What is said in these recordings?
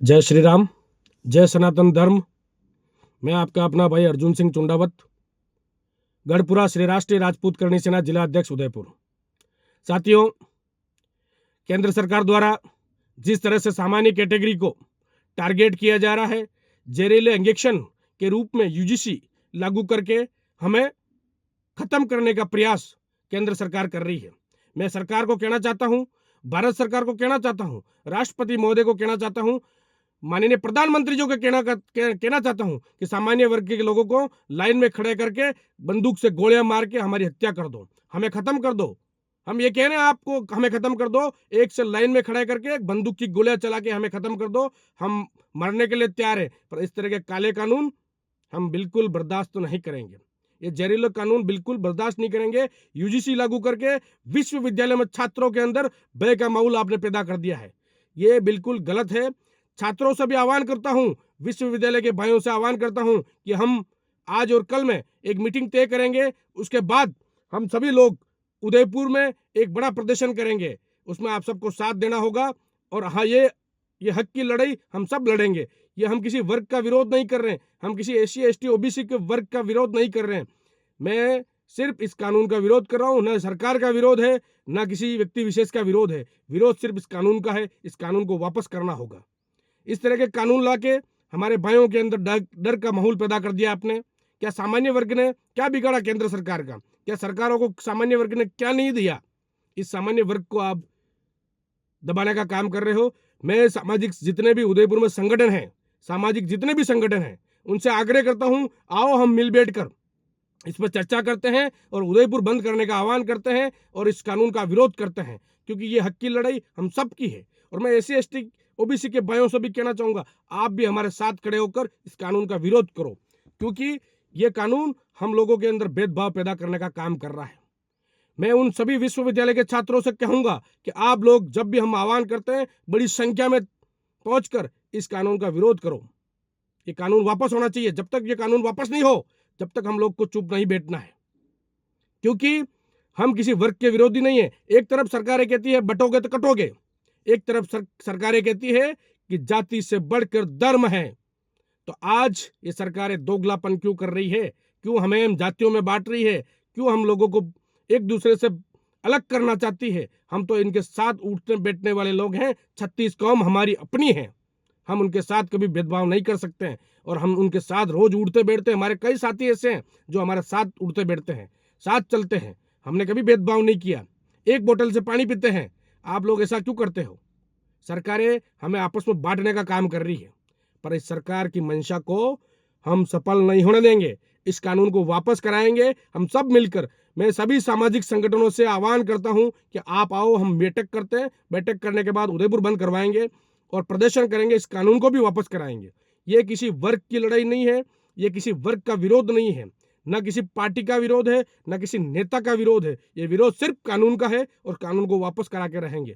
जय श्री राम, जय सनातन धर्म। मैं आपका अपना भाई अर्जुन सिंह चुंडावत, गढ़पुरा श्री राष्ट्रीय राजपूत करणी सेना जिला अध्यक्ष उदयपुर। साथियों, केंद्र सरकार द्वारा जिस तरह से सामान्य कैटेगरी को टारगेट किया जा रहा है, जहरीले इंजेक्शन के रूप में यूजीसी लागू करके हमें खत्म करने का प्रयास केंद्र सरकार कर रही है। मैं सरकार को कहना चाहता हूं, भारत सरकार को कहना चाहता हूं, राष्ट्रपति महोदय को कहना चाहता हूं, माननीय प्रधानमंत्री जी को कहना चाहता हूं कि सामान्य वर्ग के लोगों को लाइन में खड़े करके बंदूक से गोलियां मार के हमारी हत्या कर दो, हमें खत्म कर दो। हम ये कह रहे हैं आपको, हमें खत्म कर दो। एक से लाइन में खड़े करके बंदूक की गोलियां चला के हमें खत्म कर दो। हम मरने के लिए तैयार है, पर इस तरह के काले कानून हम बिल्कुल बर्दाश्त नहीं करेंगे। ये जहरीले कानून बिल्कुल बर्दाश्त नहीं करेंगे। यूजीसी लागू करके विश्वविद्यालय में छात्रों के अंदर भय का माहौल आपने पैदा कर दिया है। ये बिल्कुल गलत है। छात्रों से भी आह्वान करता हूं, विश्वविद्यालय के भाइयों से आह्वान करता हूं कि हम आज और कल में एक मीटिंग तय करेंगे। उसके बाद हम सभी लोग उदयपुर में एक बड़ा प्रदर्शन करेंगे। उसमें आप सबको साथ देना होगा। और हाँ, ये हक की लड़ाई हम सब लड़ेंगे। ये हम किसी वर्ग का विरोध नहीं कर रहे हैं, हम किसी एससी एसटी ओबीसी के वर्ग का विरोध नहीं कर रहे हैं। मैं सिर्फ इस कानून का विरोध कर रहा हूं। न सरकार का विरोध है, न किसी व्यक्ति विशेष का विरोध है। विरोध सिर्फ इस कानून का है। इस कानून को वापस करना होगा। इस तरह के कानून लाके हमारे भाइयों के अंदर डर का माहौल पैदा कर दिया आपने। क्या सामान्य वर्ग ने क्या बिगाड़ा केंद्र सरकार का? क्या सरकारों को सामान्य वर्ग ने क्या नहीं दिया? इस सामान्य वर्ग को आप दबाने का काम कर रहे हो। मैं सामाजिक जितने भी उदयपुर में संगठन हैं, सामाजिक जितने भी संगठन हैं, उनसे आग्रह करता हूं, आओ हम मिल बैठ कर इस पर चर्चा करते हैं और उदयपुर बंद करने का आह्वान करते हैं और इस कानून का विरोध करते हैं, क्योंकि ये हक की लड़ाई हम सब की है। और मैं एससी एसटी ओबीसी के भाइयों से भी कहना चाहूंगा, आप भी हमारे साथ खड़े होकर इस कानून का विरोध करो, क्योंकि ये कानून हम लोगों के अंदर भेदभाव पैदा करने का काम कर रहा है। मैं उन सभी विश्वविद्यालय के छात्रों से कहूंगा कि आप लोग जब भी हम आह्वान करते हैं, बड़ी संख्या में पहुंचकर इस कानून का विरोध करो। ये कानून वापस होना चाहिए। जब तक ये कानून वापस नहीं हो, जब तक हम लोग को चुप नहीं बैठना है, क्योंकि हम किसी वर्ग के विरोधी नहीं है। एक तरफ सरकारें कहती है बटोगे तो कटोगे, एक तरफ सरकारें कहती है कि जाति से बढ़कर धर्म है। तो आज ये सरकारें दोगलापन क्यों कर रही है? क्यों हमें जातियों में बांट रही है? क्यों हम लोगों को एक दूसरे से अलग करना चाहती है? हम तो इनके साथ उठने बैठने वाले लोग हैं। 36 कौम हमारी अपनी है, हम उनके साथ कभी भेदभाव नहीं कर सकते हैं और हम उनके साथ रोज उठते बैठते हैं। हमारे कई साथी ऐसे हैं जो हमारे साथ उठते बैठते हैं, साथ चलते हैं। हमने कभी भेदभाव नहीं किया, एक बोतल से पानी पीते हैं। आप लोग ऐसा क्यों करते हो? सरकारें हमें आपस में बांटने का काम कर रही है, पर इस सरकार की मंशा को हम सफल नहीं होने देंगे। इस कानून को वापस कराएंगे हम सब मिलकर। मैं सभी सामाजिक संगठनों से आह्वान करता हूं कि आप आओ, हम बैठक करते हैं। बैठक करने के बाद उदयपुर बंद करवाएंगे और प्रदर्शन करेंगे। इस कानून को भी वापस कराएंगे। ये किसी वर्ग की लड़ाई नहीं है, ये किसी वर्ग का विरोध नहीं है, न किसी पार्टी का विरोध है, न किसी नेता का विरोध है। ये विरोध सिर्फ कानून का है और कानून को वापस करा के रहेंगे।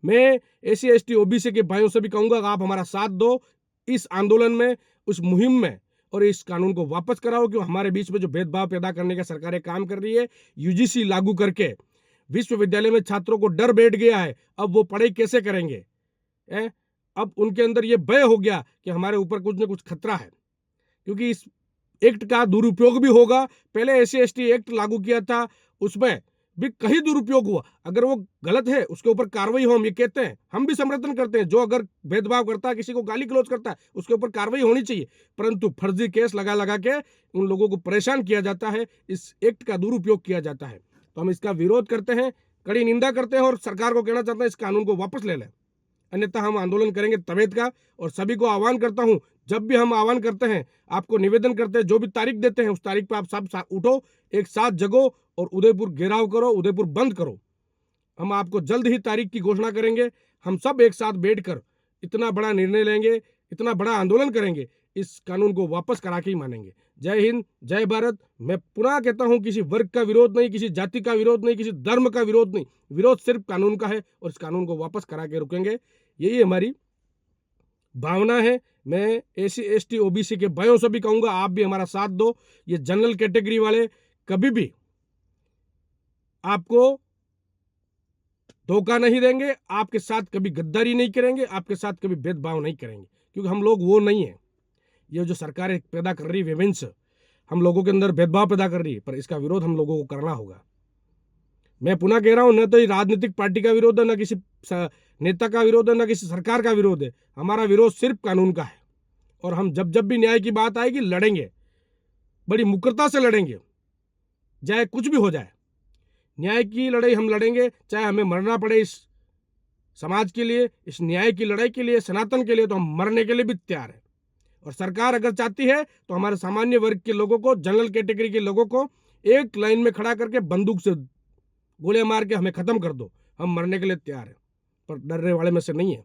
मैं एससी एसटी ओबीसी के भाइयों से भी कहूंगा, आप हमारा साथ दो इस आंदोलन में, उस मुहिम में, और इस कानून को वापस कराओ। क्यों हमारे बीच में जो भेदभाव पैदा करने का सरकारें काम कर रही है, यूजीसी लागू करके विश्वविद्यालय में छात्रों को डर बैठ गया है। अब वो पढ़ाई कैसे करेंगे? अब उनके अंदर ये भय हो गया कि हमारे ऊपर कुछ न कुछ खतरा है, क्योंकि इस एक्ट का दुरुपयोग भी होगा। पहले एससी एसटी एक्ट लागू किया था, उसमें भी कहीं दुरुपयोग हुआ। अगर वो गलत है, उसके ऊपर कार्रवाई हो, हम ये कहते हैं, हम भी समर्थन करते हैं। जो अगर भेदभाव करता है, किसी को गाली गलौज करता है, उसके ऊपर कार्रवाई होनी चाहिए। परंतु फर्जी केस लगा लगा के उन लोगों को परेशान किया जाता है, इस एक्ट का दुरुपयोग किया जाता है। तो हम इसका विरोध करते हैं, कड़ी निंदा करते हैं और सरकार को कहना चाहते हैं इस कानून को वापस ले लें, अन्यथा हम आंदोलन करेंगे तबीयत का। और सभी को आह्वान करता हूं, जब भी हम आह्वान करते हैं, आपको निवेदन करते हैं, जो भी तारीख देते हैं उस तारीख पर आप सब उठो, एक साथ जगो और उदयपुर घेराव करो, उदयपुर बंद करो। हम आपको जल्द ही तारीख की घोषणा करेंगे। हम सब एक साथ बैठकर इतना बड़ा निर्णय लेंगे, इतना बड़ा आंदोलन करेंगे, इस कानून को वापस करा के ही मानेंगे। जय हिंद, जय भारत। मैं पुनः कहता हूं, किसी वर्ग का विरोध नहीं, किसी जाति का विरोध नहीं, किसी धर्म का विरोध नहीं। विरोध सिर्फ कानून का है और इस कानून को वापस करा के रुकेंगे। यही हमारी भावना है। मैं एससी एसटी ओबीसी के भाइयों से भी कहूंगा, आप भी हमारा साथ दो। ये जनरल कैटेगरी वाले कभी भी आपको धोखा नहीं देंगे, आपके साथ कभी गद्दारी नहीं करेंगे, आपके साथ कभी भेदभाव नहीं करेंगे, क्योंकि हम लोग वो नहीं है। ये जो सरकारें पैदा कर रही है विभिन्न, हम लोगों के अंदर भेदभाव पैदा कर रही है, पर इसका विरोध हम लोगों को करना होगा। मैं पुनः कह रहा हूं, न तो ये राजनीतिक पार्टी का विरोध है, न किसी नेता का विरोध है, न किसी सरकार का विरोध है। हमारा विरोध सिर्फ कानून का है, और हम जब जब भी न्याय की बात आएगी लड़ेंगे, बड़ी मुकरता से लड़ेंगे, चाहे कुछ भी हो जाए। न्याय की लड़ाई हम लड़ेंगे, चाहे हमें मरना पड़े इस समाज के लिए, इस न्याय की लड़ाई के लिए, सनातन के लिए, तो हम मरने के लिए भी तैयार हैं। और सरकार अगर चाहती है तो हमारे सामान्य वर्ग के लोगों को, जनरल कैटेगरी के लोगों को एक लाइन में खड़ा करके बंदूक से गोलियां मार के हमें खत्म कर दो, हम मरने के लिए तैयार हैं, पर डरने वाले में से नहीं है।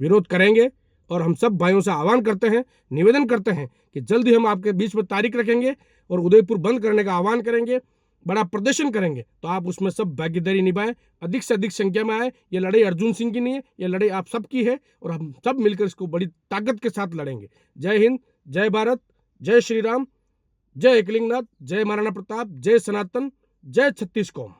विरोध करेंगे, और हम सब भाइयों से आह्वान करते हैं, निवेदन करते हैं कि जल्दी हम आपके बीच में तारीख रखेंगे और उदयपुर बंद करने का आह्वान करेंगे, बड़ा प्रदर्शन करेंगे, तो आप उसमें सब भागीदारी निभाएं, अधिक से अधिक संख्या में आए। ये लड़ाई अर्जुन सिंह की नहीं है, ये लड़ाई आप सबकी है, और हम सब मिलकर इसको बड़ी ताकत के साथ लड़ेंगे। जय हिंद, जय भारत, जय श्री राम, जय एकलिंगनाथ, जय महाराणा प्रताप, जय सनातन, जय छत्तीस कौम।